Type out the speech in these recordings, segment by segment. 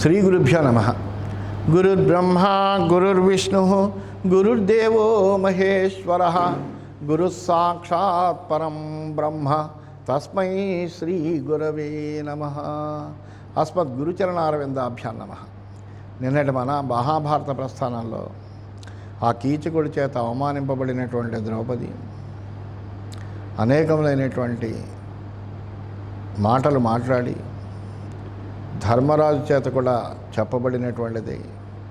శ్రీ గురుభ్యో నమః. గురుర్బ్రహ్మ గురుర్విష్ణు గురుర్దేవో మహేశ్వరః గురుస్సాక్షాత్ పరం బ్రహ్మ తస్మై శ్రీ గురవే నమః. అస్మద్గురుచరణారవిందాభ్యాం నమః. నిన్నటి మన మహాభారత ప్రస్థానంలో ఆ కీచకుడి చేత అవమానింపబడినటువంటి ద్రౌపది అనేకములైనటువంటి మాటలు మాట్లాడి ధర్మరాజు చేత కూడా చెప్పబడినటువంటిది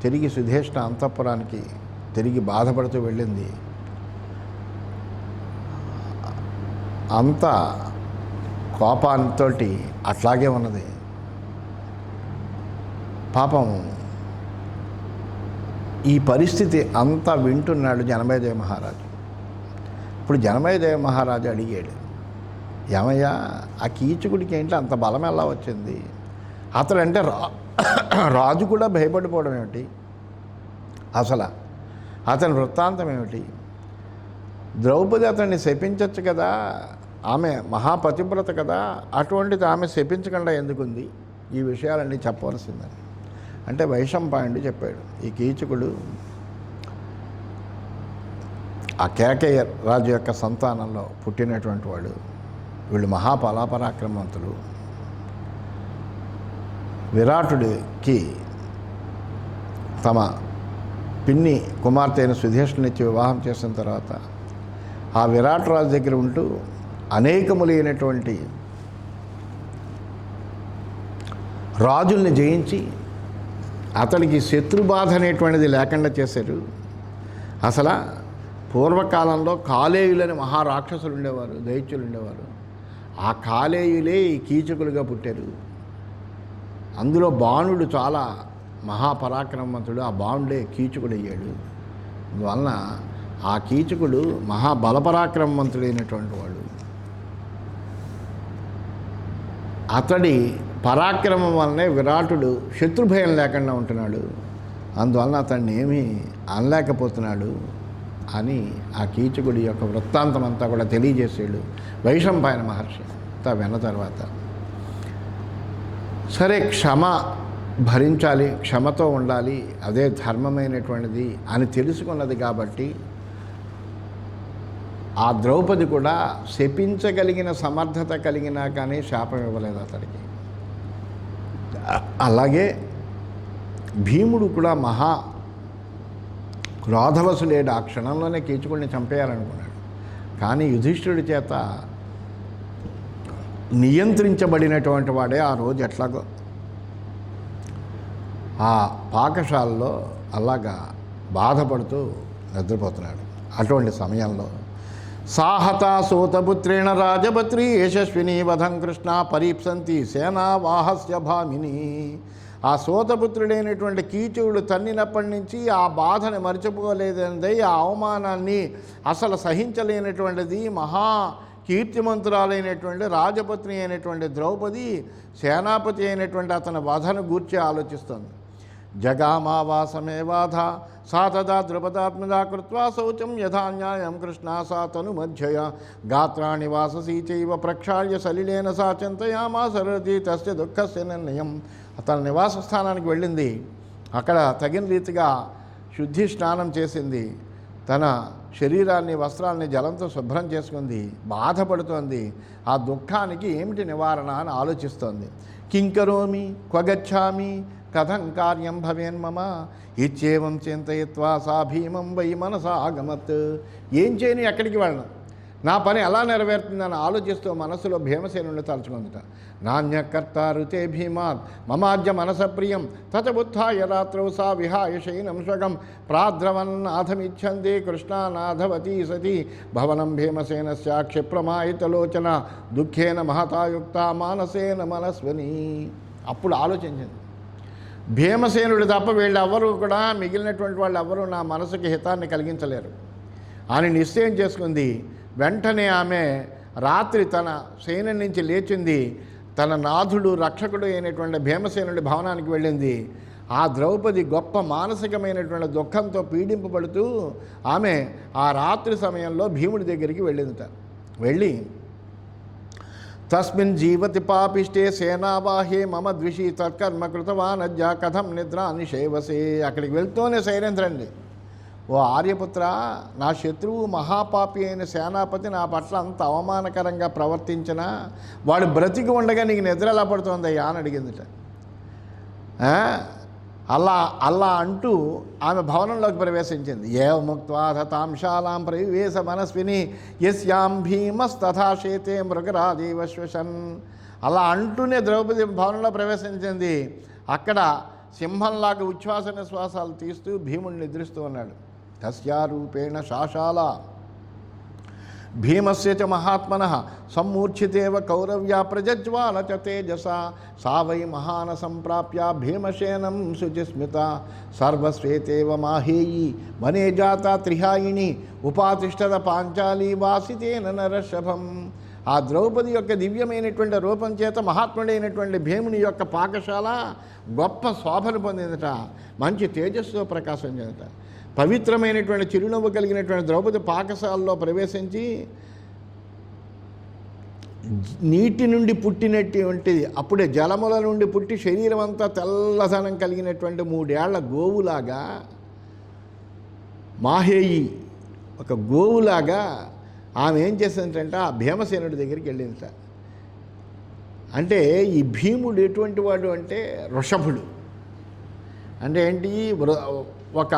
తిరిగి సుధేష్ణ అంతఃపురానికి తిరిగి బాధపడుతూ వెళ్ళింది. అంత కోపంతో అట్లాగే ఉన్నది. పాపం ఈ పరిస్థితి అంతా వింటున్నాడు జనమేజయ మహారాజు. ఇప్పుడు జనమేజయ మహారాజు అడిగాడు, ఏమయ్యా ఆ కీచకుడికి ఏంటి అంత బలం ఎలా వచ్చింది? అతడంటే రాజు కూడా భయపడిపోవడం ఏమిటి? అసలు అతని వృత్తాంతం ఏమిటి? ద్రౌపది అతన్ని శపించచ్చు కదా, ఆమె మహాపతివ్రత కదా, అటువంటిది ఆమె శపించకుండా ఎందుకుంది? ఈ విషయాలన్నీ చెప్పవలసిందని అంటే వైశంపాయనుడు చెప్పాడు. ఈ కీచకుడు ఆ కేకయ్య రాజు యొక్క సంతానంలో పుట్టినటువంటి వాడు. వీళ్ళు మహాపరాక్రమవంతులు. విరాటుడికి తమ పిన్ని కుమార్తె అయిన సుధేష్ణనిచ్చి వివాహం చేసిన తర్వాత ఆ విరాట్ రాజు దగ్గర ఉంటూ అనేకములైనటువంటి రాజుల్ని జయించి అతడికి శత్రుబాధ అనేటువంటిది లేకుండా చేశారు. అసలు పూర్వకాలంలో కాలేయులని మహారాక్షసులు ఉండేవారు, దైత్యులు ఉండేవారు. ఆ కాలేయులే ఈ కీచకులుగా పుట్టారు. అందులో బాణుడు చాలా మహాపరాక్రమవంతుడు. ఆ బాణుడే కీచకుడు అయ్యాడు. అందువలన ఆ కీచకుడు మహాబలపరాక్రమవంతుడైనటువంటి వాడు. అతడి పరాక్రమం వల్లనే విరాటుడు శత్రుభయం లేకుండా ఉంటున్నాడు. అందువలన అతన్ని ఏమీ అనలేకపోతున్నాడు అని ఆ కీచకుడి యొక్క వృత్తాంతం అంతా కూడా తెలియజేసాడు వైశంపాయన మహర్షి. అంతా విన్న తర్వాత సరే, క్షమ భరించాలి, క్షమతో ఉండాలి, అదే ధర్మమైనటువంటిది అని తెలుసుకున్నది కాబట్టి ఆ ద్రౌపది కూడా శపించగలిగిన సమర్థత కలిగినా కానీ శాపం ఇవ్వలేదు అతడికి. అలాగే భీముడు కూడా మహా క్రోధవసులేడు. ఆ క్షణంలోనే కీచకుడిని చంపేయాలనుకున్నాడు. కానీ యుధిష్ఠిరుడి చేత నియంత్రించబడినటువంటి వాడే ఆ రోజు ఎట్లాగో ఆ పాకశాలలో అలాగా బాధపడుతూ నిద్రపోతున్నాడు. అటువంటి సమయంలో సాహత సూతపుత్రేణ రాజపత్రి యశస్విని వధం కృష్ణ పరీప్సంతి సేనా వాహస్య భామిని. ఆ సూతపుత్రుడైనటువంటి కీచకుడు తన్నినప్పటి నుంచి ఆ బాధని మర్చిపోలేదన్నది, ఆ అవమానాన్ని అసలు సహించలేనటువంటిది మహా కీర్తిమంతురాలైనటువంటి రాజపత్ని అయినటువంటి ద్రౌపది సేనాపతి అయినటువంటి అతని వధను గూర్చి ఆలోచిస్తుంది. జగామావాసమే బాధ సా తదా ద్రుపదాత్మజా కృత్వా శౌచం యథాన్యాయం కృష్ణా సా తను మధ్యయ గాత్రాణి వాససీ చైవ ప్రక్షాళ్య సలిలేన సా చింతయామా సరతి తస్య దుఃఖస్య నిర్ణయం. అతని నివాస స్థానానికి వెళ్ళింది. అక్కడ తగిన రీతిగా శుద్ధి స్నానం చేసింది. తన శరీరాన్ని వస్త్రాన్ని జలంతో శుభ్రం చేసుకుంది. బాధపడుతోంది. ఆ దుఃఖానికి ఏమిటి నివారణ అని ఆలోచిస్తోంది. కింకరోమి క్వగచ్చామి కథం కార్యం భవేన్మమ ఇచ్చేవం చింతయిత్వా సా భీమం వై మనసా ఆగమత్. ఏం చేయని, ఎక్కడికి వెళ్ళను, నా పని ఎలా నెరవేరుతుందని ఆలోచిస్తూ మనసులో భీమసేనుని తలుచుకుందిట. నాణ్యకర్త రుతే భీమాత్ మమాద్య మనస ప్రియం తతబుద్ధాయ రాత్రౌ సా విహాయ శయనం స్వగం ప్రాద్రవన్నాథమిచ్చంది కృష్ణానాథవతీ సతీ భవనం భీమసేనస్య క్షిప్రమాయితలోచన దుఃఖేన మహతాయుక్త మానసేన మనస్వని. అప్పుడు ఆలోచించింది, భీమసేనుడు తప్ప వీళ్ళెవ్వరూ కూడా, మిగిలినటువంటి వాళ్ళు ఎవ్వరూ నా మనసుకి హితాన్ని కలిగించలేరు అని నిశ్చయం చేసుకుంది. వెంటనే ఆమె రాత్రి తన సైన్యం నుంచి లేచింది. తన నాథుడు రక్షకుడు అయినటువంటి భీమసేనుడి భవనానికి వెళ్ళింది. ఆ ద్రౌపది గొప్ప మానసికమైనటువంటి దుఃఖంతో పీడింపబడుతూ ఆమె ఆ రాత్రి సమయంలో భీముడి దగ్గరికి వెళ్ళిందట. వెళ్ళి తస్మిన్ జీవతి పాపిష్టే సేనావాహే మమ ద్విషి తత్కర్మ కృతవానజ్జ కథం నిద్ర నిషేవసే. అక్కడికి వెళ్తూనే సైలెంత్రండి. ఓ ఆర్యపుత్ర, నా శత్రువు మహాపాపి అయిన సేనాపతి నా పట్ల అంత అవమానకరంగా ప్రవర్తించినా వాడు బ్రతికి ఉండగా నీకు నిద్ర ఎలా పడుతుందయ్యా అని అడిగిందిట. అలా అంటూ ఆమె భవనంలోకి ప్రవేశించింది. ఏ ముక్తాథతాంశాలాం ప్రవివేశ మనస్విని యస్యాం భీమస్తథాశేతే మృగరాజీవ శ్వసన్. అలా అంటూనే ద్రౌపది భవనంలో ప్రవేశించింది. అక్కడ సింహంలాగా ఉచ్ఛ్వాస నిశ్వాసాలు తీస్తూ భీముడు నిద్రిస్తూ ఉన్నాడు. తస్యారూపేణ శాశాల భీమస్య చ మహాత్మనః సమ్మూర్ఛితేవ కౌరవ్యా ప్రజజ్వాల చ తేజసా సా వై మహాన సంప్రాప్య భీమసేనం శుచిస్మిత సర్వశ్వేతేవ మాహేయి వనే జాత త్రిహాయిని ఉపాతిష్టత పాంచాలి వాసితేన నరషభం. ఆ ద్రౌపది యొక్క దివ్యమైనటువంటి రూపం చేత మహాత్ముడైనటువంటి భీముని యొక్క పాకశాల గొప్ప శోభను పొందిందట. మంచి తేజస్సుతో ప్రకాశం చెందట. పవిత్రమైనటువంటి చిరునవ్వు కలిగినటువంటి ద్రౌపది పాకశాలలో ప్రవేశించి నీటి నుండి పుట్టినటువంటిది, అప్పుడే జలముల నుండి పుట్టి శరీరం అంతా తెల్లదనం కలిగినటువంటి 3 ఏళ్ల గోవులాగా, మాహేయి ఒక గోవులాగా ఆమె ఏం చేసిందంటే ఆ భీమసేనుడి దగ్గరికి వెళ్ళిందట. అంటే ఈ భీముడు ఎటువంటి వాడు అంటే వృషభుడు. అంటే ఏంటి, ఒక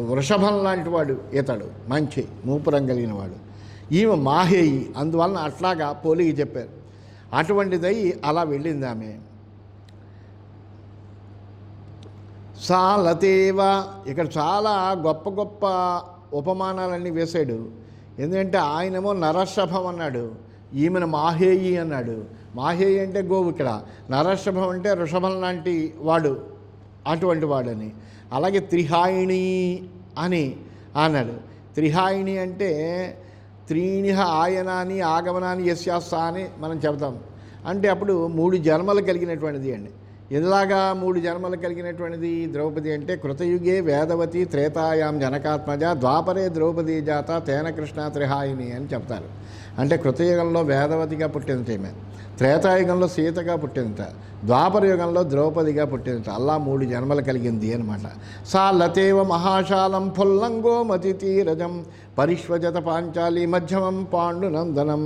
వృషభం లాంటి వాడు ఇతడు, మంచి మూపురం కలిగిన వాడు. ఈమె మాహేయి, అందువలన అట్లాగా పోలికి చెప్పారు. అటువంటిదై అలా వెళ్ళింది ఆమె. సాలతేవ, ఇక్కడ చాలా గొప్ప గొప్ప ఉపమానాలన్నీ వేశాడు. ఎందుకంటే ఆయనేమో నరషభం అన్నాడు, ఈమెను మాహేయి అన్నాడు. మాహేయి అంటే గోవు, ఇక్కడ నరషభం అంటే వృషభం లాంటి వాడు, అటువంటి వాడని. అలాగే త్రిహాయిణి అని అన్నాడు. త్రిహాయిణి అంటే త్రీణిహ ఆయనాని ఆగమనాన్ని యస్యాస్స అని మనం చెబుతాం. అంటే అప్పుడు 3 జన్మలు కలిగినటువంటిది అండి. ఎలాగా 3 జన్మలు కలిగినటువంటిది ద్రౌపది అంటే, కృతయుగే వేదవతి త్రేతాయాం జనకాత్మజ ద్వాపరే ద్రౌపదీ జాత తేన కృష్ణ త్రిహాయిని అని చెప్తారు. అంటే కృతయుగంలో వేదవతిగా పుట్టింది ఈమె, త్రేతాయుగంలో సీతగా పుట్టిందట, ద్వాపర యుగంలో ద్రౌపదిగా పుట్టిందట. అలా 3 జన్మలు కలిగింది అనమాట. సా లతేవ మహాశాలం ఫుల్లంగోమతి తీరజం పరిష్వజత పాంచాలి మధ్యమం పాండునందనం.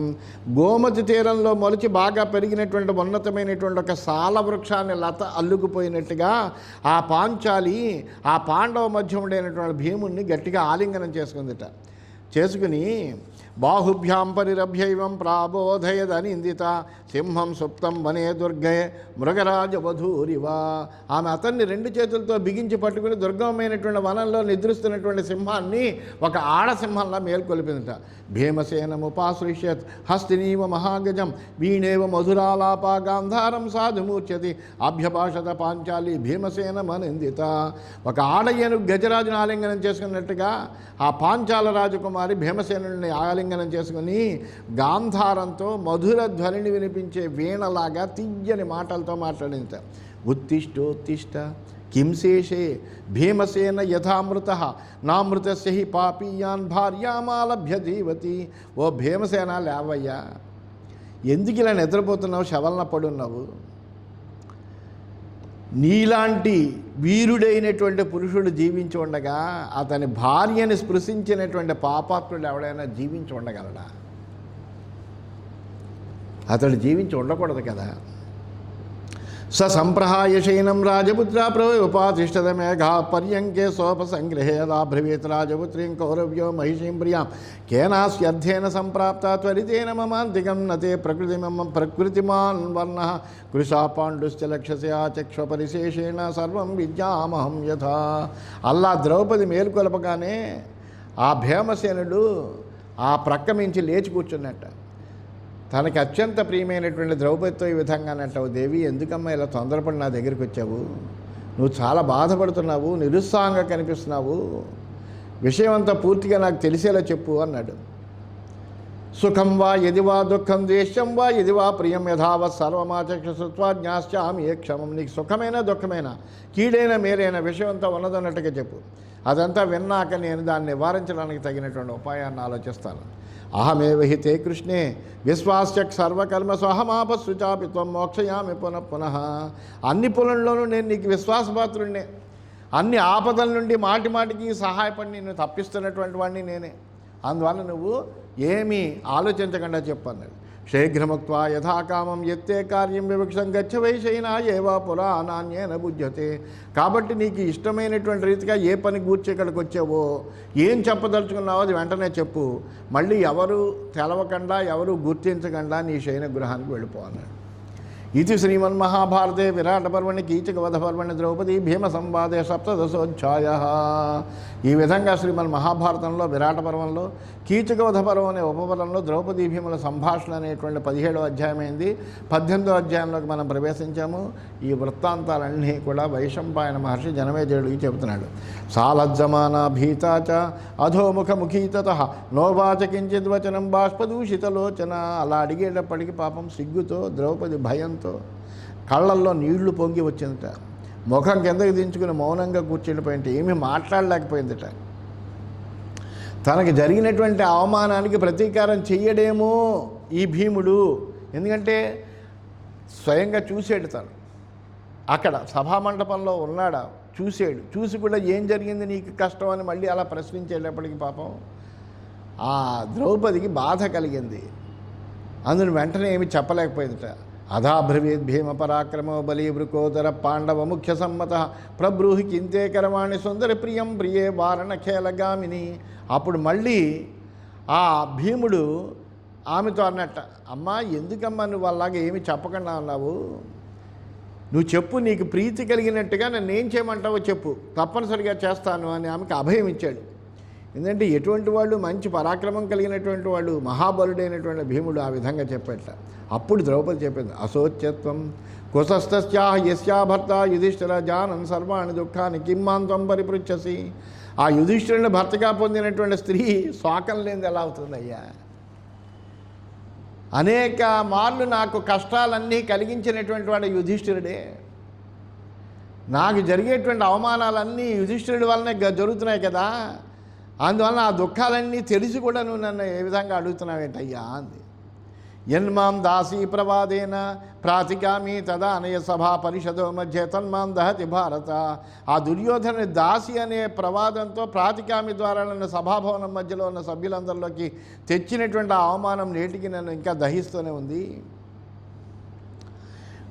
గోమతి తీరంలో మొలిచి బాగా పెరిగినటువంటి ఉన్నతమైనటువంటి ఒక సాల వృక్షాన్ని లత అల్లుకుపోయినట్టుగా ఆ పాంచాలి ఆ పాండవ మధ్య ఉండేటువంటి భీముణ్ణి గట్టిగా ఆలింగనం చేసుకుందిట. చేసుకుని బాహుభ్యాం పరిరభ్యైవం ప్రాబోధయదనిందిత సింహం సుప్తం వనే దుర్గే మృగరాజవధూరివా. ఆమె అతన్ని 2 చేతులతో బిగించి పట్టుకుని దుర్గమైనటువంటి వనంలో నిద్రిస్తున్నటువంటి సింహాన్ని ఒక ఆడసింహంలా మేల్కొలిపిందట. భీమసేనముపాశ్రిష్యత్ హస్తినీవ మహాగజం వీణేవ మధురాలాప గాంధారం సాధుమూర్ఛతి అభ్యభాషత పాంచాలి భీమసేనమనిందిత. ఒక ఆడయ్యను గజరాజును ఆలింగనం చేసుకున్నట్టుగా ఆ పాంచాల రాజకుమారి భీమసేనుని ఆలింగనం చేసుకుని గాంధారంతో మధుర ధ్వనిని వినిపించే వీణలాగా తీయని మాటలతో మాట్లాడింది. ఉత్తిష్టోత్తిష్ట కింశేషే భీమసేన యథామృత నామృతస్య హి పాపీయాన్ భార్యామాలభ్య జీవతి. ఓ భీమసేన లేవయ్యా, ఎందుకు ఇలా నిద్రపోతున్నావు, శవలన పడున్నావు? నీలాంటి వీరుడైనటువంటి పురుషుడు జీవించి ఉండగా అతని భార్యని స్పృశించినటువంటి పాపాత్ముడు ఎవడైనా జీవించి ఉండగలడా? అతడు జీవించి ఉండకూడదు కదా. స సంప్రహాయ శయనం రాజపుత్ర ప్రవోపాతిష్టత మేఘా పర్యంకే సోపసంగ్రహేదాభ్రవీత్ రాజపుత్రీం కౌరవ్యో మహిషీం ప్రియాం కేనాస్యర్థేన సంప్రాప్త త్వరితేన మమాంతికం నతే ప్రకృతిమాన్ వర్ణ కృషా పాండుశ్చ లక్ష్యసే ఆచక్ష పరిశేషేణ సర్వం విద్యామహం యథా. అల్లా ద్రౌపది మేలుకొలపగానే ఆ భీమసేనుడు ఆ ప్రక్క మించి లేచి కూర్చున్నట్ట. తనకి అత్యంత ప్రియమైనటువంటి ద్రౌపదితో ఈ విధంగా అంటావు, దేవి ఎందుకమ్మా ఇలా తొందరపడి నా దగ్గరికి వచ్చావు? నువ్వు చాలా బాధపడుతున్నావు, నిరుత్సాహంగా కనిపిస్తున్నావు, విషయం అంతా పూర్తిగా నాకు తెలిసేలా చెప్పు అన్నాడు. సుఖం వా యది వా దుఃఖం ద్వేష్యం వా యది వా ప్రియం యథావత్ సర్వమాచక్షుత్వా జ్ఞాస్యామి ఏ క్షమం. నీకు సుఖమైనా దుఃఖమైనా కీడైనా మేరైన విషయం అంతా ఉన్నదన్నట్టుగా చెప్పు. అదంతా విన్నాక నేను దాన్ని నివారించడానికి తగినటువంటి ఉపాయాన్ని ఆలోచిస్తాను. అహమేవ హి తే కృష్ణే విశ్వాస్యక్ సర్వకర్మసు అహమాపస్సు చాపి త్వం మోక్షయామి పునః పునః. అన్ని పులంలోనూ నేను నీకు విశ్వాసపాత్రుడినే, అన్ని ఆపదల నుండి మాటి మాటికి సహాయపడి నేను తప్పిస్తున్నటువంటి వాడిని నేనే. అందువల్ల నువ్వు ఏమీ ఆలోచించకుండా చెప్పన్నాడు. శీఘ్రముక్త్వా యథాకామం ఎత్తే కార్యం వివక్షం గచ్చ వైశైనా ఏవా పురా అనాన్యేన బుధ్యతే. కాబట్టి నీకు ఇష్టమైనటువంటి రీతిగా ఏ పని గూర్చి ఇక్కడికి వచ్చావో, ఏం చెప్పదలుచుకున్నావో అది వెంటనే చెప్పు. మళ్ళీ ఎవరు తెలవకుండా ఎవరు గుర్తించకుండా నీ శయన గృహానికి వెళ్ళిపోన్నాడు. ఇది శ్రీమన్మహాభారతే విరాటపర్వణి కీచకవధపర్వణి ద్రౌపదీ భీమ సంవాదే సప్తదశోధ్యాయ. ఈ విధంగా శ్రీమన్ మహాభారతంలో విరాట పర్వంలో కీచకవధ పర్వం అనే ఉపపర్వంలో ద్రౌపదీ భీముల సంభాషణ అనేటువంటి 17వ అధ్యాయమైంది. 18వ అధ్యాయంలోకి మనం ప్రవేశించాము. ఈ వృత్తాంతాలన్నీ కూడా వైశంపాయన మహర్షి జనమేజయుడికి చెబుతున్నాడు. సాలజ్జమానా భీతాచ అధోముఖముఖీతత నోవాచ కించిద్వచనం బాష్పదూషితలోచన. అలా అడిగేటప్పటికి పాపం సిగ్గుతో ద్రౌపది భయంతో కళ్ళల్లో నీళ్లు పొంగి వచ్చిందట. ముఖం కిందకి దించుకుని మౌనంగా కూర్చుండిపోయింటే ఏమీ మాట్లాడలేకపోయిందట. తనకి జరిగినటువంటి అవమానానికి ప్రతీకారం చెయ్యడేమో ఈ భీముడు. ఎందుకంటే స్వయంగా చూసాడు, తను అక్కడ సభామండపంలో ఉన్నాడా, చూసాడు. చూసి కూడా ఏం జరిగింది నీకు కష్టం అని మళ్ళీ అలా ప్రశ్నించేటప్పటికి పాపం ఆ ద్రౌపదికి బాధ కలిగింది. అందుని వెంటనే ఏమి చెప్పలేకపోయిందట. అధాబ్రవీద్ భీమ పరాక్రమో బలీ వృకోదర పాండవ ముఖ్య సమ్మత ప్రబ్రూహి కింతే కరవాణి సుందర ప్రియం ప్రియే వారణ ఖేలగామిని. అప్పుడు మళ్ళీ ఆ భీముడు ఆమెతో అన్నట్ట, అమ్మా ఎందుకమ్మా నువ్వు అలాగే ఏమి చెప్పకుండా ఉన్నావు, నువ్వు చెప్పు, నీకు ప్రీతి కలిగినట్టుగా నన్ను ఏం చేయమంటావో చెప్పు, తప్పనిసరిగా చేస్తాను అని ఆమెకు అభయం ఇచ్చాడు. ఎందుకంటే ఎటువంటి వాళ్ళు, మంచి పరాక్రమం కలిగినటువంటి వాళ్ళు, మహాబలుడైనటువంటి భీముడు ఆ విధంగా చెప్పేట. అప్పుడు ద్రౌపది చెప్పింది, అశోచ్యత్వం కుశస్తస్యా యస్యా భర్త యుధిష్ఠిర జానన్ సర్వాణి దుఃఖాన్ని కిమ్మాంతం పరిపృచ్ఛసి. ఆ యుధిష్ఠిరుని భర్తగా పొందినటువంటి స్త్రీ శోకం లేనిది ఎలా అవుతుందయ్యా? అనేక మార్లు నాకు కష్టాలన్నీ కలిగించినటువంటి వాడు యుధిష్ఠిరుడే. నాకు జరిగేటువంటి అవమానాలన్నీ యుధిష్ఠిరుడి వల్లనే జరుగుతున్నాయి కదా. అందువలన ఆ దుఃఖాలన్నీ తెలిసి కూడా నువ్వు నన్ను ఏ విధంగా అడుగుతున్నావేంటయ్యా అంది. యన్మాం దాసీ ప్రవాదేన ప్రాతికామి తదా అనయ సభా పరిషదో మధ్య తన్మాం దహతి భారత. ఆ దుర్యోధను దాసి అనే ప్రవాదంతో ప్రాతికామి ద్వారా నన్ను సభాభవనం మధ్యలో ఉన్న సభ్యులందరిలోకి తెచ్చినటువంటి ఆ అవమానం నేటికి నన్ను ఇంకా దహిస్తూనే ఉంది.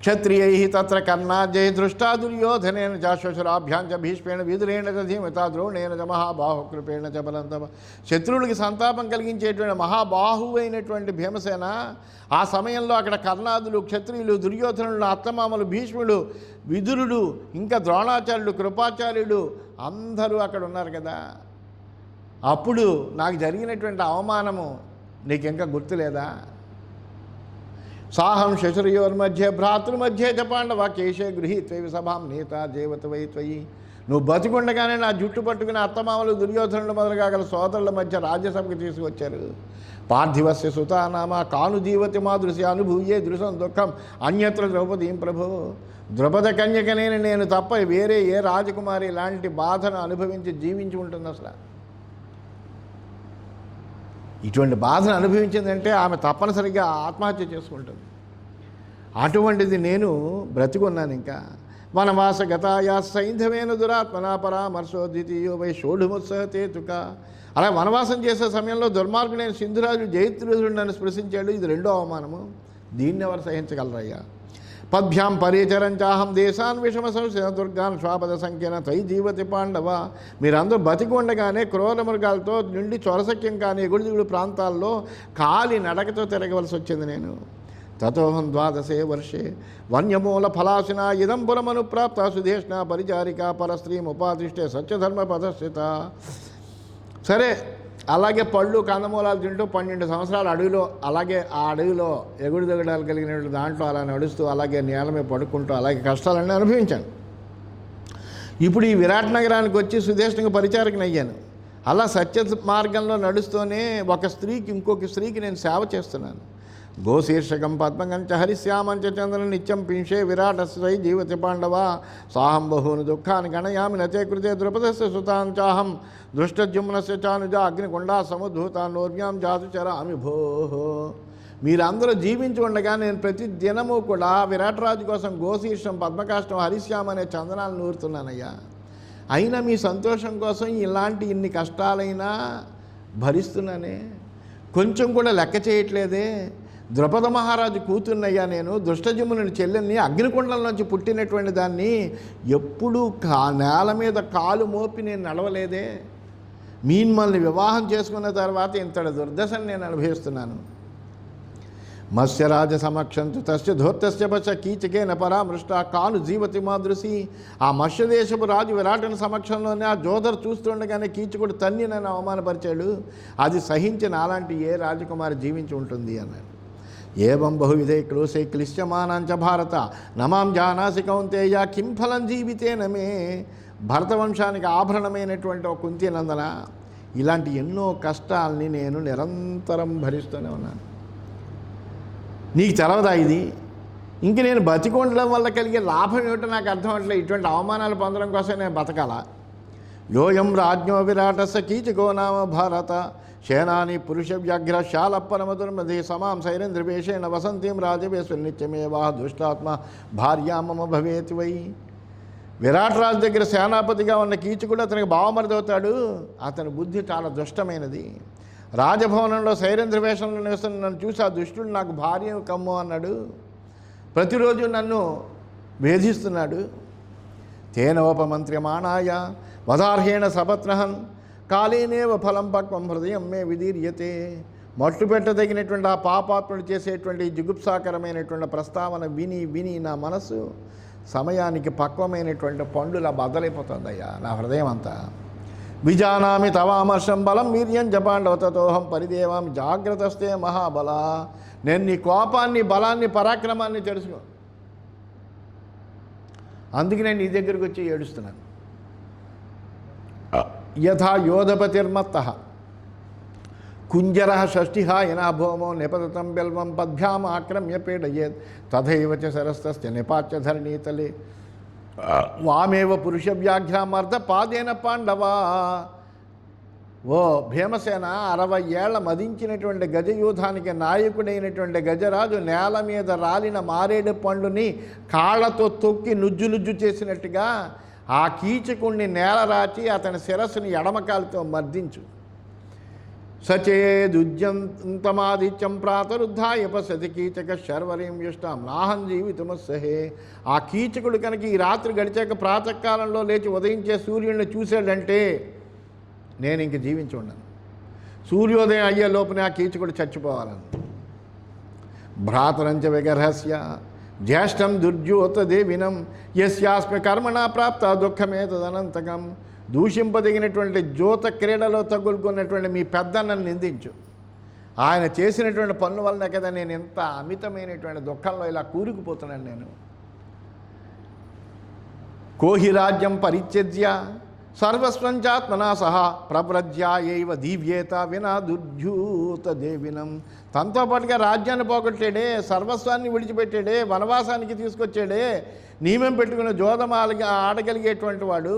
క్షత్రియై తత్ర కర్ణాజయ దృష్టా దుర్యోధనేన చ శ్వశురాభ్యాం చ భీష్మేణ విదురేణ చ ధీమత ద్రోణేన చ మహాబాహుకృపేణ చ బలంతమ. శత్రువులకి సంతాపం కలిగించేటువంటి మహాబాహువు అయినటువంటి భీమసేన ఆ సమయంలో అక్కడ కర్ణాదులు, క్షత్రియులు, దుర్యోధనులు, అత్తమామలు, భీష్ముడు, విదురుడు, ఇంకా ద్రోణాచార్యుడు, కృపాచార్యుడు అందరూ అక్కడ ఉన్నారు కదా. అప్పుడు నాకు జరిగినటువంటి అవమానము నీకు ఇంకా గుర్తులేదా? సాహం శశురయోర్మధ్య భ్రాతృమధ్య చ పాండవ కేశే గృహీత్వై సభాం నేత దేవతవై త్వయి. నువ్వు బతికుండగానే నా జుట్టు పట్టుకుని అత్తమామలు, దుర్యోధనులు మొదలుగా గల సోదరుల మధ్య రాజ్యసభకు తీసుకొచ్చారు. పార్థివస్య సుతానామ కాను జీవతి మాదృశ్య అనుభూయే దృశం దుఃఖం అన్యత్ర ద్రౌపదీం ప్రభో. ద్రౌపద కన్యకనేని నేను తప్ప వేరే ఏ రాజకుమారి ఇలాంటి బాధను అనుభవించి జీవించి ఉంటుంది? అసలు ఇటువంటి బాధను అనుభవించిందంటే ఆమె తప్పనిసరిగా ఆత్మహత్య చేసుకుంటుంది. అటువంటిది నేను బ్రతికున్నాను. ఇంకా వనవాస గతాయా సైంధవేన దురాత్మనా పరామర్శో ద్వితీయో వై షోఢుముత్సహతేతుక. అలా వనవాసం చేసే సమయంలో దుర్మార్గుడైన సింధురాజు జయత్రుడు నన్ను స్పృశించాడు. ఇది రెండో అవమానము. దీన్ని ఎవరు సహించగలరయ్యా? పద్భ్యాం పరిచరంచాహం దేశాన్ విషమ సంశయ దుర్గాన్ శ్వాపద సంఖ్యన తై జీవతి పాండవ. మీరందరూ బతికి ఉండగానే క్రూర మృగాలతో నుండి చొరసఖ్యం కానీ ఎగుడుదిగుడు ప్రాంతాల్లో కాలి నడకతో తిరగవలసి వచ్చింది నేను. తతోహం 12 వర్షే వన్యమూల ఫలాసిన ఇదంపురమను ప్రాప్త సుధేష్ణ పరిచారిక పరస్త్రీముపాదిష్టే సత్యధర్మ పదస్థిత. సరే, అలాగే పళ్ళు కందమూలాలు తింటూ 12 సంవత్సరాలు అడవిలో, అలాగే ఆ అడవిలో ఎగుడు దిగడాలు కలిగినటువంటి దాంట్లో అలా నడుస్తూ, అలాగే నేల మీద పడుకుంటూ, అలాగే కష్టాలన్నీ అనుభవించాను. ఇప్పుడు ఈ విరాట్ నగరానికి వచ్చి సుధేష్ణకు పరిచారకుని అయ్యాను. అలా సత్య మార్గంలో నడుస్తూనే ఒక స్త్రీకి, ఇంకొక స్త్రీకి నేను సేవ చేస్తున్నాను. గోశీర్షకం పద్మగంచ హరిశ్యామంచ చంద్ర నిత్యం పింషే విరాటస్వై జీవతి పాండవ సాహం బహూని దుఃఖాన్ని గణయామి నతే కృతే ద్రుపదస్య సుతాన్ చాహం దృష్టజుమ్నస్య చానుజ అగ్నికొండా సముద్ధూతాన్నోర్మ్యాం జాతు చరామి భోహో. మీరందరూ జీవించి ఉండగా నేను ప్రతి దినము కూడా విరాటరాజు కోసం గోశీర్షం పద్మకాష్టం హరిశ్యాం అనే చందనాలు నూరుతున్నానయ్యా. అయినా మీ సంతోషం కోసం ఇలాంటి ఇన్ని కష్టాలైనా భరిస్తున్నానే, కొంచెం కూడా లెక్క చేయట్లేదే. ద్రుపద మహారాజు కూతున్నయ్యా నేను, దుష్టజమునుని చెల్లెల్ని, అగ్నికుండంలోంచి పుట్టినటువంటి దాన్ని, ఎప్పుడూ నేల మీద కాలు మోపి నేను నడవలేదే. మిమ్మల్ని వివాహం చేసుకున్న తర్వాత ఇంతటి దుర్దశను నేను అనుభవిస్తున్నాను. మత్స్యరాజ సమక్షంతు తస్య ధోత్తస్య పశ కీచకేన పరామృష్ట కాను జీవతి మాదృశి. ఆ మత్స్యదేశపు రాజు విరాటుని సమక్షంలోనే ఆ జోధర్ చూస్తుండగానే కీచకుడు తన్ని నన్ను అవమానపరిచాడు. అది సహించిన అలాంటి ఏ రాజకుమారి జీవించి ఉంటుంది అన్నాడు. ఏవం బహువిధే క్రోశే క్లిశ్యమానాంచ భారత నమాం జానాసి కౌంతేయ కిం ఫలం జీవితేనమే. భరతవంశానికి ఆభరణమైనటువంటి ఒక కుంతినందన, ఇలాంటి ఎన్నో కష్టాలని నేను నిరంతరం భరిస్తూనే ఉన్నాను. నీకు తెలవదా ఇది? ఇంక నేను బతికి ఉండడం వల్ల కలిగే లాభం ఏమిటో నాకు అర్థం అవట్లేదు. ఇటువంటి అవమానాలు పొందడం కోసం నేను బతకాలా? యోయం రాజ్ఞో విరాటస్య కీచకో నామ భారత సేనాని పురుష వ్యాఘ్ర శాలపరమదుర్మధి సమాం సైరేంద్రవేషేణ వసంతీం రాజవేశ్వరి నిత్యమేవా దుష్టాత్మ భార్యా మమ భవేతి వై. విరాటరాజు దగ్గర సేనాపతిగా ఉన్న కీచకుడు అతనికి బావమరిదవుతాడు. అతని బుద్ధి చాలా దుష్టమైనది. రాజభవనంలో సైరేంద్ర వేషంలో నివసిస్తున్న నన్ను చూసి ఆ దుష్టుడు నాకు భార్య కమ్ము అన్నాడు. ప్రతిరోజు నన్ను వేధిస్తున్నాడు. తేనోపమంత్ర్యమాణాయ వదార్హేణ సపత్నహన్ కాళేనేవ ఫలం పక్వం హృదయం మే విదీర్యతే. మట్టు పెట్టదగినటువంటి ఆ పాపాత్ముడు చేసేటువంటి జుగుప్సాకరమైనటువంటి ప్రస్తావన విని విని నా మనసు సమయానికి పక్వమైనటువంటి పండులా బద్దలైపోతుందయ్యా నా హృదయం అంతా. విజానామి తవామర్షం బలం వీర్యం జపాండవతోహం పరిదేవామి జాగ్రత్తస్తే మహాబల. నేను నీ కోపాన్ని, బలాన్ని, పరాక్రమాన్ని తెలుసుకో, అందుకే నేను నీ దగ్గరికి వచ్చి ఏడుస్తున్నాను. యథా యోధపతిర్మత్త కుంజర షష్ఠిహాయనా భౌమో నిపతతం బిల్వం పద్భ్యాం ఆక్రమ్య పీడయేత్ తథైవ చ సరస్తస్య నిపాచ్య ధరణీతలే వామేవ పురుష వ్యాఘ్రామర్ధ పాదేన పాండవా. ఓ భీమసేన, 60 ఏళ్ల మదించినటువంటి గజయూధానికి నాయకుడైనటువంటి గజరాజు నేల మీద రాలిన మారేడు పండుని కాళ్లతో తొక్కి నుజ్జు నుజ్జు చేసినట్టుగా ఆ కీచకుణ్ణి నేల రాచి అతని శిరస్సుని ఎడమకాలతో మర్దించు. సచేదుజ్యంతమాదిత్యం ప్రాతరుద్ధాయ పశ్యతి కీచక శర్వరీం యుష్టాం నాహం జీవితమస్సహే. ఆ కీచకుడు కనుక ఈ రాత్రి గడిచాక ప్రాతకాలంలో లేచి ఉదయించే సూర్యుడిని చూశాడంటే నేను ఇంక జీవించి ఉండను. సూర్యోదయం అయ్యే లోపునే ఆ కీచకుడు చచ్చిపోవాలని. భ్రాతరంచ విగర్హస్య జ్యేష్టం దుర్జ్యోతదేవినం యస్యాస్మి కర్మణా ప్రాప్త దుఃఖమే తదనంతకం. దూషింపదగినటువంటి జ్యోత క్రీడలో తగులుకున్నటువంటి మీ పెద్దన్నను నిందించు. ఆయన చేసినటువంటి పనుల వలన కదా నేను ఎంత అమితమైనటువంటి దుఃఖంలో ఇలా కూరుకుపోతున్నాను. నేను కోహి రాజ్యం పరిత్యజ్య సర్వస్వంచాత్మనా సహా ప్రవ్రజ్యాయైవ దీవ్యేత వినా దుర్జ్యూత దేవినం. తనతో పాటుగా రాజ్యాన్ని పోగొట్టాడే, సర్వస్వాన్ని విడిచిపెట్టాడే, వనవాసానికి తీసుకొచ్చాడే, నియమం పెట్టుకున్న జోదమాలగా ఆడగలిగేటువంటి వాడు,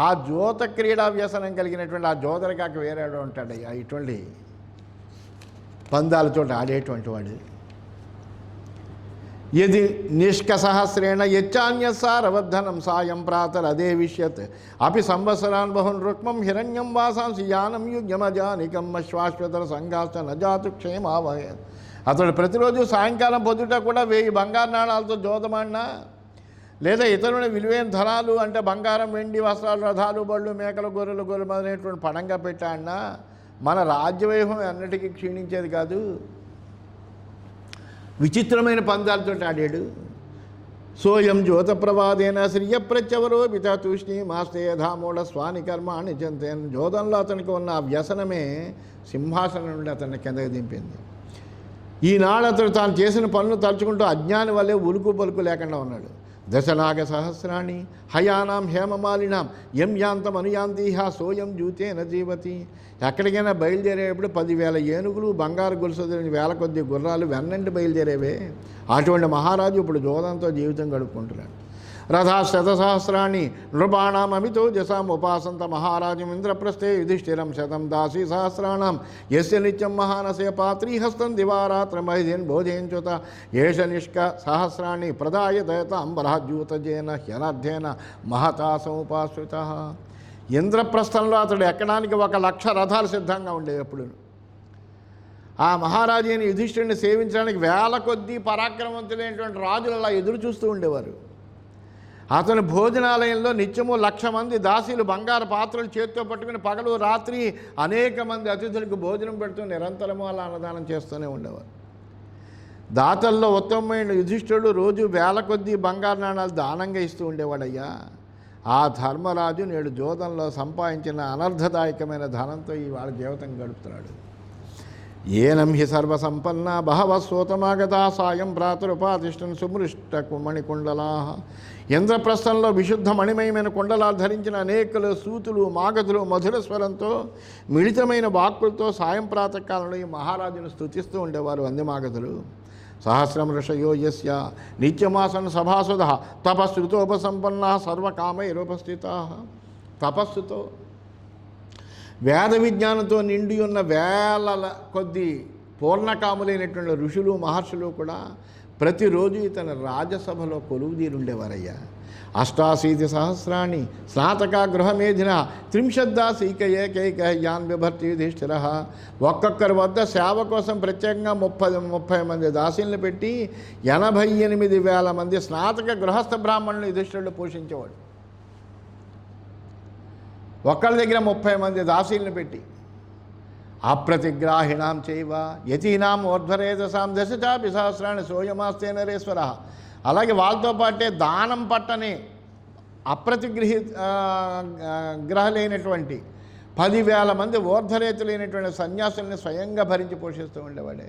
ఆ జ్యోత క్రీడా వ్యసనం కలిగినటువంటి ఆ జోదరి కాక వేరేడు ఉంటాడయ్యా. ఇటువంటి పందాలతో ఆడేటువంటి వాడు. యది నిష్కసహస్రేణ యచ్చాన్యసారవర్ధనం సాయం ప్రాతరదే విష్యత్ అపి సంవత్సరాన్ బహున్ రుక్మం హిరణ్యం వాసాంసి యానం యుగ్యమజానికం అశ్వాశ్వతర సంఘాస్త నజాతు క్షేమావహ. అతడు ప్రతిరోజు సాయంకాలం పొద్దుట కూడా 1000 బంగారు నాణాలతో జోదమాడినా, లేదా ఇతరుల విలువైన ధనాలు అంటే బంగారం, వెండి, వస్త్రాలు, రథాలు, బళ్ళు, మేకలు, గొర్రెలు మొదలైనటువంటి పడంగా పెట్టాడినా మన రాజ్యవైభవం అన్నిటికీ క్షీణించేది కాదు. విచిత్రమైన పందాలతో ఆడాడు. సోయం జ్యోత ప్రవాదేన శ్రియ ప్రత్యవరో పిత తూష్ణి మాస్తే యథామూఢ స్వాని కర్మాణి చెంతేన్. జోదంలో అతనికి ఉన్న వ్యసనమే సింహాసనం నుండి అతన్ని కిందకి దింపింది. ఈనాడు అతడు తాను చేసిన పనులు తలుచుకుంటూ అజ్ఞాని వల్లే ఉలుకు పలుకు లేకుండా ఉన్నాడు. దశనాగ సహస్రాణి హయానాం హేమమాలినాం యం యాంతం అనుయాంతీహ సోయం జూతేన జీవతి. ఎక్కడికైనా బయలుదేరేటప్పుడు 10,000 ఏనుగులు, బంగారు గొలుసు వేల కొద్ది గుర్రాలు వెన్నంటి బయలుదేరేవే. అటువంటి మహారాజు ఇప్పుడు జోదంతో జీవితం గడుపుకుంటున్నాడు. రథాశతసహస్రాణి నృపాణామమితో జసాం ఉపాసంత మహారాజం ఇంద్రప్రస్థే యుధిష్ఠిరం శతం దాసీ సహస్రాణం యస్య నిత్యం మహానసయ పాత్రీహస్తం దివారాత్రమైధిన్ భోజయంచుత ఏష నిష్క సహస్రాణి ప్రదాయ దయతాం బలహజ్యూతజేన హ్యనర్థేన మహతా సముపాశ్రిత. ఇంద్రప్రస్థంలో అతడు ఎక్కడానికి 1,00,000 రథాలు సిద్ధంగా ఉండేవి. ఎప్పుడు ఆ మహారాజు అయిన యుధిష్ఠిరుని సేవించడానికి వేల కొద్దీ పరాక్రమవంతులైనటువంటి రాజులు అలా ఎదురు చూస్తూ ఉండేవారు. అతని భోజనాలయంలో నిత్యము 1,00,000 మంది దాసీలు బంగారు పాత్రలు చేతితో పట్టుకుని పగలు రాత్రి అనేక మంది అతిథులకు భోజనం పెడుతూ నిరంతరము అలా అన్నదానం చేస్తూనే ఉండేవారు. దాతల్లో ఉత్తమమైన యుధిష్ఠిరుడు రోజు వేల కొద్దీ బంగారు నాణాలు దానంగా ఇస్తూ ఉండేవాడయ్యా. ఆ ధర్మరాజు నేడు జోదంలో సంపాదించిన అనర్థదాయకమైన ధనంతో ఇవాళ జీవితం గడుపుతున్నాడు. ఏనం హి సర్వసంపన్న బహవః సోతమాగతా సాయం ప్రాతురుపాతిష్టన్ సుమృష్ట మణికుండలా. ఇంద్రప్రస్థంలో విశుద్ధ మణిమయమైన కుండలాలు ధరించిన అనేకులు సూతులు మాగధులు మధుర స్వరంతో మిళితమైన వాక్కులతో సాయం ప్రాతకాలంలో ఈ మహారాజును స్తుతిస్తూ ఉండేవారు వందిమాగధులు. సహస్రం ఋషయో యస్య నిత్యమాసన్ సభాసుద తపస్సుతోపసంపన్నా సర్వకామైరుపస్థితా. తపస్సుతో వేద విజ్ఞానంతో నిండి ఉన్న వేల కొద్ది పూర్ణకాములైనటువంటి ఋషులు మహర్షులు కూడా ప్రతిరోజు ఇతని రాజసభలో కొలువుదీరుండేవారయ్యా. 88 సహస్రాణి స్నాతక గృహమేధిన 30 ఏకైక యాన్ బిభర్తి యుధిష్ఠిర. ఒక్కొక్కరి వద్ద సేవ కోసం ప్రత్యేకంగా 30 మంది దాసీలను పెట్టి 88,000 మంది స్నాతక గృహస్థ బ్రాహ్మణులు యుధిష్ఠిరుడు పోషించేవాడు. ఒక్కళ్ళ దగ్గర 30 మంది దాసీలను పెట్టి అప్రతిగ్రాహిణాం చైవ యతీనాం ఊర్ధ్వరేతసాం దశచాపి సహస్రాన్ని సోయమాస్తే నరేశ్వర. అలాగే వాళ్ళతో పాటే దానం పట్టని గ్రహులైనటువంటి 10,000 మంది ఊర్ధ్వరేతులైనటువంటి సన్యాసుల్ని స్వయంగా భరించి పోషిస్తూ ఉండేవాడే.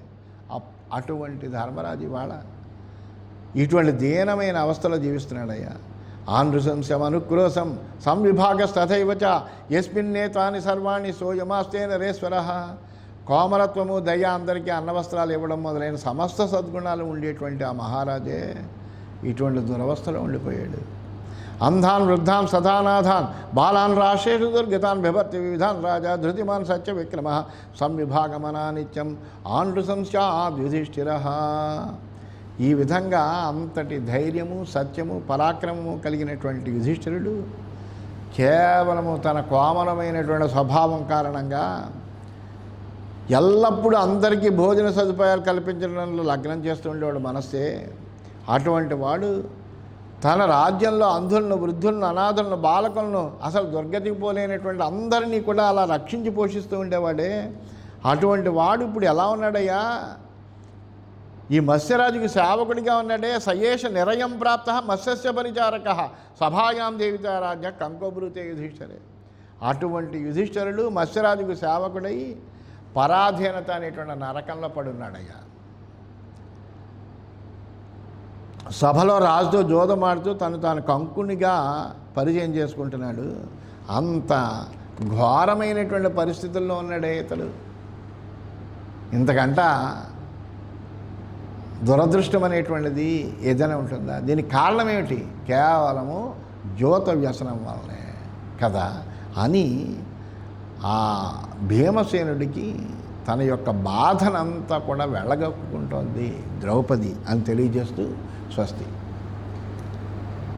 అటువంటి ధర్మరాజు ఇవాళ ఇటువంటి దీనమైన అవస్థలో జీవిస్తున్నాడయ్యా. ఆనృశంసం అనుక్రోశం సంవిభాగస్తథైవ చ యస్మిన్నే తాని సర్వాణి సోయమాస్తే నరేశ్వర. కోమరత్వము దయ, అందరికీ అన్నవస్త్రాలు ఇవ్వడం మొదలైన సమస్త సద్గుణాలు ఉండేటువంటి ఆ మహారాజే ఇటువంటి దురవస్థలో ఉండిపోయాడు. అంధాన్ వృద్ధాన్ సదానాథాన్ బాలాన్ రాశేషు దుర్గతాన్ బిభర్తి వివిధాన్ రాజా ధృతిమాన్ సత్య విక్రమ సంవిభాగమనా నిత్యం ఆనృశంస్యాద్ యుధిష్ఠిర. ఈ విధంగా అంతటి ధైర్యము సత్యము పరాక్రమము కలిగినటువంటి యుధిష్ఠిరుడు కేవలము తన కోమలమైనటువంటి స్వభావం కారణంగా ఎల్లప్పుడూ అందరికీ భోజన సదుపాయాలు కల్పించడంలో లగ్నం చేస్తూ ఉండేవాడు మనస్సే. అటువంటి వాడు తన రాజ్యంలో అంధులను, వృద్ధులను, అనాథులను, బాలకులను, అసలు దుర్గతికి పోలేనటువంటి అందరినీ కూడా అలా రక్షించి పోషిస్తూ ఉండేవాడే. అటువంటి వాడు ఇప్పుడు ఎలా ఉన్నాడయ్యా? ఈ మత్స్యరాజుకి సేవకుడిగా ఉన్నాడే. సయేష నిరయం ప్రాప్త మత్స్యస్య పరిచారక సభాయాం దేవితారాజ్య కంకోబ్రూతే యుధిష్ఠిరే. అటువంటి యుధిష్ఠిరుడు మత్స్యరాజుకు సేవకుడై పరాధీనత అనేటువంటి నరకంలో పడున్నాడయ్యా. సభలో రాజుతో జోదమాడుతూ తాను కంకునిగా పరిచయం చేసుకుంటున్నాడు. అంత ఘోరమైనటువంటి పరిస్థితుల్లో ఉన్నాడే ఇతడు. ఇంతకంట దురదృష్టం అనేటువంటిది ఏదైనా ఉంటుందా? దీనికి కారణం ఏమిటి? కేవలము జ్యోత వ్యసనం వల్లనే కదా అని ఆ భీమసేనుడికి తన యొక్క బాధనంతా కూడా వెళ్ళగక్కుకుంటోంది ద్రౌపది అని తెలియజేస్తూ స్వస్తి.